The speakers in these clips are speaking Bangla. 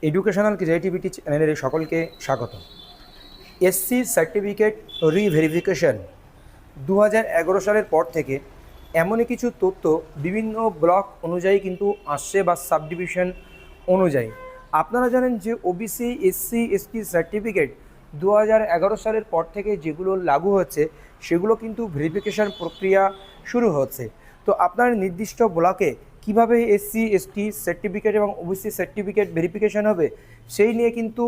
এডুকেশনাল ক্রিয়েটিভিটি চ্যানেলের সকলকে স্বাগত। এসসি সার্টিফিকেট রিভেরিফিকেশন 2011 সালের পর থেকে এমনই কিছু তথ্য বিভিন্ন ব্লক অনুযায়ী কিন্তু আসছে বা সাবডিভিশন অনুযায়ী। আপনারা জানেন যে ওবিসি এসসি এসটি সার্টিফিকেট 2011 সালের পর থেকে যেগুলো লাগু হচ্ছে সেগুলো কিন্তু ভেরিফিকেশন প্রক্রিয়া শুরু হচ্ছে। তো আপনার নির্দিষ্ট ব্লকে কিভাবে এসসি এসটি সার্টিফিকেট এবং ওবিসি সার্টিফিকেট ভেরিফিকেশন হবে সেই নিয়ে কিন্তু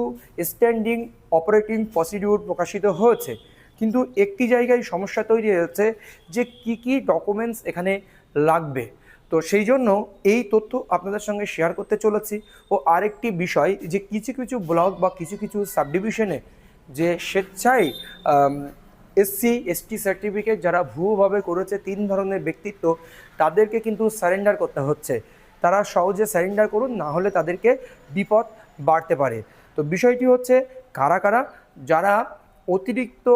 স্ট্যান্ডিং অপারেটিং প্রসিডিউর প্রকাশিত হয়েছে। কিন্তু একটি জায়গায় সমস্যা তৈরি হয়েছে যে কি কি ডকুমেন্টস এখানে লাগবে। তো সেই জন্য এই তথ্য আপনাদের সঙ্গে শেয়ার করতে চলেছি। ও আরেকটি বিষয় যে কিছু কিছু ব্লক বা কিছু কিছু সাবডিভিশনে যে স্বেচ্ছায় এসসি এসটি সার্টিফিকেট যারা ভুয়োভাবে করেছে 3 ধরনের ব্যক্তিত্ব, তাদেরকে কিন্তু সারেন্ডার করতে হচ্ছে। তারা সহজে সারেন্ডার করুন, না হলে তাদেরকে বিপদ বাড়তে পারে। তো বিষয়টি হচ্ছে কারা কারা যারা অতিরিক্ত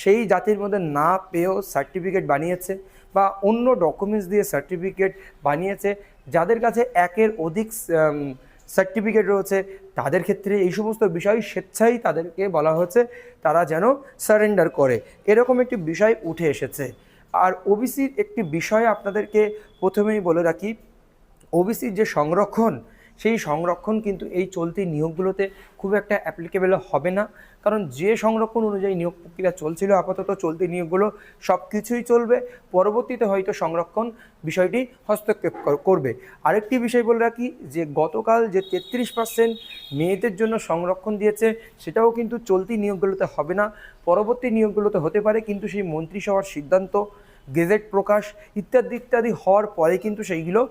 সেই জাতির মধ্যে না পেয়েও সার্টিফিকেট বানিয়েছে বা অন্য ডকুমেন্টস দিয়ে সার্টিফিকেট বানিয়েছে, যাদের কাছে একের অধিক সার্টিফিকেট রয়েছে, তাদের ক্ষেত্রে এই সমস্ত বিষয় স্বেচ্ছায় তাদেরকে বলা হচ্ছে তারা যেন সারেন্ডার করে, এরকম একটি বিষয় উঠে এসেছে। আর ওবিসির একটি বিষয় আপনাদেরকে প্রথমেই বলে রাখি, ওবিসির যে সংরক্ষণ, সেই সংরক্ষণ কিন্তু এই চলতি নিয়োগগুলোতে খুব একটা অ্যাপ্লিকেবল হবে না। কারণ যে সংরক্ষণ অনুযায়ী নিয়োগ প্রক্রিয়া চলছিল, আপাতত চলতি নিয়োগগুলো সব কিছুই চলবে। পরবর্তীতে হয়তো সংরক্ষণ বিষয়টি হস্তক্ষেপ করবে। আরেকটি বিষয় বলে রাখি যে গতকাল যে 33% মেয়েদের জন্য সংরক্ষণ দিয়েছে, সেটাও কিন্তু চলতি নিয়োগগুলোতে হবে না, পরবর্তী নিয়োগগুলোতে হতে পারে। কিন্তু সেই মন্ত্রিসভার সিদ্ধান্ত, গেজেট প্রকাশ ইত্যাদি ইত্যাদি হওয়ার পরে কিন্তু সেইগুলো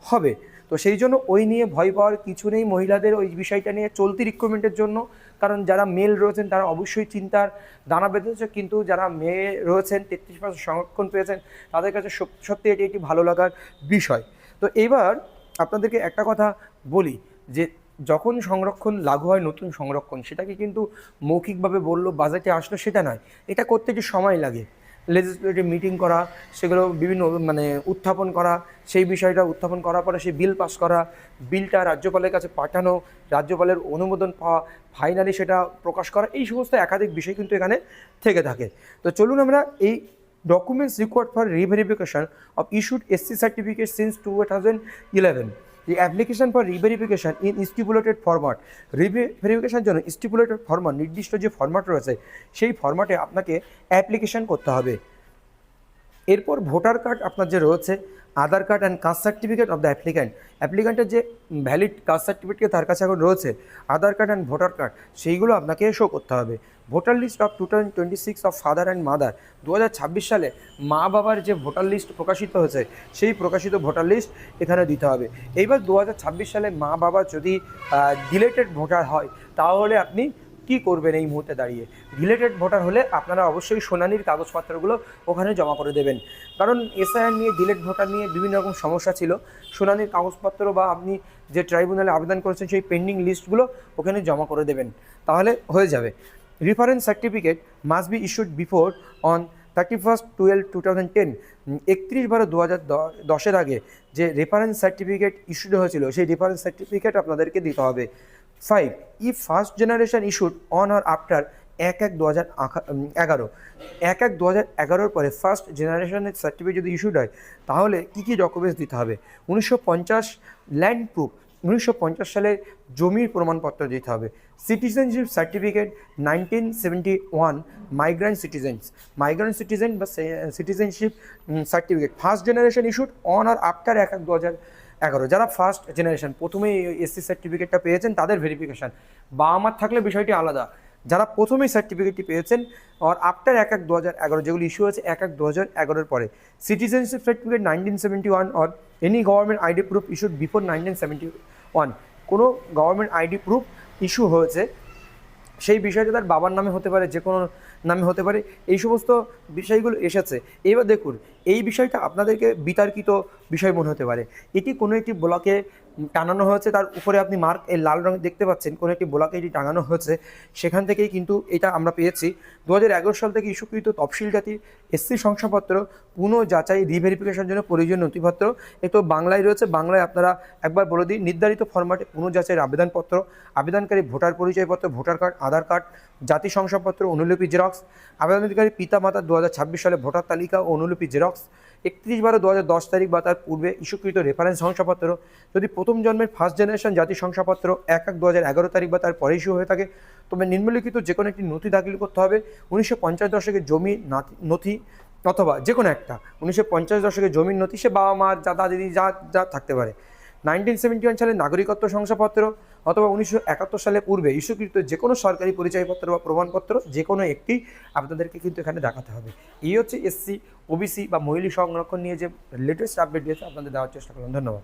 হবে। তো সেই জন্য ওই নিয়ে ভয় পাওয়ার কিছু নেই মহিলাদের ওই বিষয়টা নিয়ে চলতি রিক্রুটমেন্টের জন্য। কারণ যারা মেল রয়েছেন তারা অবশ্যই চিন্তার দানা বেঁধেছে, কিন্তু যারা মেয়ে রয়েছেন 33% সংরক্ষণ পেয়েছেন তাদের কাছে সত্যি এটি একটি ভালো লাগার বিষয়। তো এবার আপনাদেরকে একটা কথা বলি যে যখন সংরক্ষণ লাগু হয়, নতুন সংরক্ষণ, সেটাকে কিন্তু মৌখিকভাবে বললো বাজেটে আসলো সেটা নয়, এটা করতে একটু সময় লাগে। লেজিসলেটিভ মিটিং করা, সেগুলো বিভিন্ন উত্থাপন করা, সেই বিষয়টা উত্থাপন করার পরে সেই বিল পাস করা, বিলটা রাজ্যপালের কাছে পাঠানো, রাজ্যপালের অনুমোদন পাওয়া, ফাইনালি সেটা প্রকাশ করা, এই সমস্ত একাধিক বিষয় কিন্তু এখানে থেকে থাকে। তো চলুন আমরা এই documents required for reverification of issued SC certificate since 2011, the application for re-verification in stipulated format, রিভেরিফিকেশনের জন্য স্টিপুলেটেড ফরম্যাট, নির্দিষ্ট যে ফরম্যাট রয়েছে সেই ফরম্যাটে আপনাকে অ্যাপ্লিকেশন করতে হবে। এরপর ভোটার কার্ড আপনার যে রয়েছে, Aadhaar card and caste certificate of the অ্যাপ্লিক্যান্টের যে ভ্যালিড কাস্ট সার্টিফিকেট তার কাছে এখন রয়েছে, Aadhaar card and voter card, সেইগুলো আপনাকে শো করতে হবে। Voter list of 2026 of father and mother, 2026 সালে মা বাবার যে ভোটার লিস্ট প্রকাশিত হয়েছে সেই প্রকাশিত ভোটার লিস্ট এখানে দিতে হবে। এইবার 2026 সালে মা বাবা যদি ডিলেটেড ভোটার হয় তাহলে আপনি কী করবেন এই মুহূর্তে দাঁড়িয়ে? ডিলেটেড ভোটার হলে আপনারা অবশ্যই শুনানির কাগজপত্রগুলো ওখানে জমা করে দেবেন। কারণ এসআইআর নিয়ে, ডিলেট ভোটার নিয়ে বিভিন্ন রকম সমস্যা ছিল। শুনানির কাগজপত্র বা আপনি যে ট্রাইব্যুনালে আবেদন করেছেন সেই পেন্ডিং লিস্টগুলো ওখানে জমা করে দেবেন, তাহলে হয়ে যাবে। Reference certificate must be issued before on 31/12/2010, 31/12/2010 আগে যে রেফারেন্স সার্টিফিকেট ইস্যুড হয়েছিল সেই রেফারেন্স সার্টিফিকেট আপনাদেরকে দিতে হবে। 5. if first generation issued on or after 1/1/2011, 1/1/2011 পরে ফার্স্ট জেনারেশনের সার্টিফিকেট যদি ইস্যুড হয় তাহলে কী কী ডকুমেন্টস দিতে হবে? 1950 ল্যান্ড প্রুফ, 1950 সালে জমির প্রমাণপত্র দিতে হবে। সিটিজেনশিপ সার্টিফিকেট 1971 মাইগ্রেন্ট সিটিজেন বা citizenship certificate first generation issued on or after 1/1/2011, যারা ফার্স্ট জেনারেশন প্রথমেই এসসি সার্টিফিকেটটা পেয়েছেন তাদের ভেরিফিকেশান। বাবা মার থাকলে বিষয়টি আলাদা, যারা প্রথমেই সার্টিফিকেটটি পেয়েছেন আর আফটার 1/1/2011 যেগুলো ইস্যু হয়েছে 1/1/2011 পরে। Citizenship certificate 1971 or any government ID proof issued before 1971, কোনো গভর্নমেন্ট আইডি প্রুফ ইস্যু হয়েছে সেই বিষয়টা তার বাবার নামে হতে পারে, যে কোনো নামে হতে পারে, এই সমস্ত বিষয়গুলো এসেছে। এবার দেখুন এই বিষয়টা আপনাদেরকে বিতর্কিত বিষয় মনে হতে পারে। এটি কোনো একটি ব্লকে টানানো হয়েছে, তার উপরে আপনি মার্ক এই লাল রঙে দেখতে পাচ্ছেন কোনো একটি ব্লকে এটি টাঙানো হয়েছে, সেখান থেকেই কিন্তু এটা আমরা পেয়েছি। 2011 সাল থেকে ইস্যুকৃত তফসিল জাতির এসসি শংসাপত্র পুনঃ যাচাই রিভেরিফিকেশনের জন্য প্রয়োজনীয় নথিপত্র একটু বাংলায় রয়েছে। বাংলায় আপনারা একবার বলে দিই, নির্ধারিত ফরম্যাটে পুনঃ যাচাইয়ের আবেদনপত্র, আবেদনকারী ভোটার পরিচয়পত্র, ভোটার কার্ড, আধার কার্ড, জাতি শংসাপত্র, অনুলিপি জেরক্স, আবেদনকারী পিতা মাতা 2026 সালে ভোটার তালিকা ও অনুলিপি জেরক্স, 31/12/2010 তারিখ বা তার পূর্বে ইস্যুকৃত রেফারেন্স শংসাপত্র, যদি প্রথম জন্মের ফার্স্ট জেনারেশন জাতি শংসাপত্র 1/1/2011 তারিখ বা তার পরে ইস্যু হয়ে থাকে, তবে নিম্নলিখিত যে কোনো একটি নথি দাখিল করতে হবে। 1950 দশকের জমি নথি অথবা যে কোনো একটা 1950 দশকের জমির নথি, সে বাবা মা দাদা দিদি যা যা থাকতে পারে। 1971 সালের নাগরিকত্ব শংসাপত্র অথবা 1971 সালের পূর্বে ইস্যুকৃত যে কোনো সরকারি পরিচয়পত্র বা প্রমাণপত্র যে কোনো একটি আপনাদেরকে কিন্তু এখানে দেখাতে হবে। এই হচ্ছে এসসি, ওবিসি বা মহিলা সংরক্ষণ নিয়ে যে লেটেস্ট আপডেট দিয়েছে আপনাদের দেওয়ার চেষ্টা করলাম। ধন্যবাদ।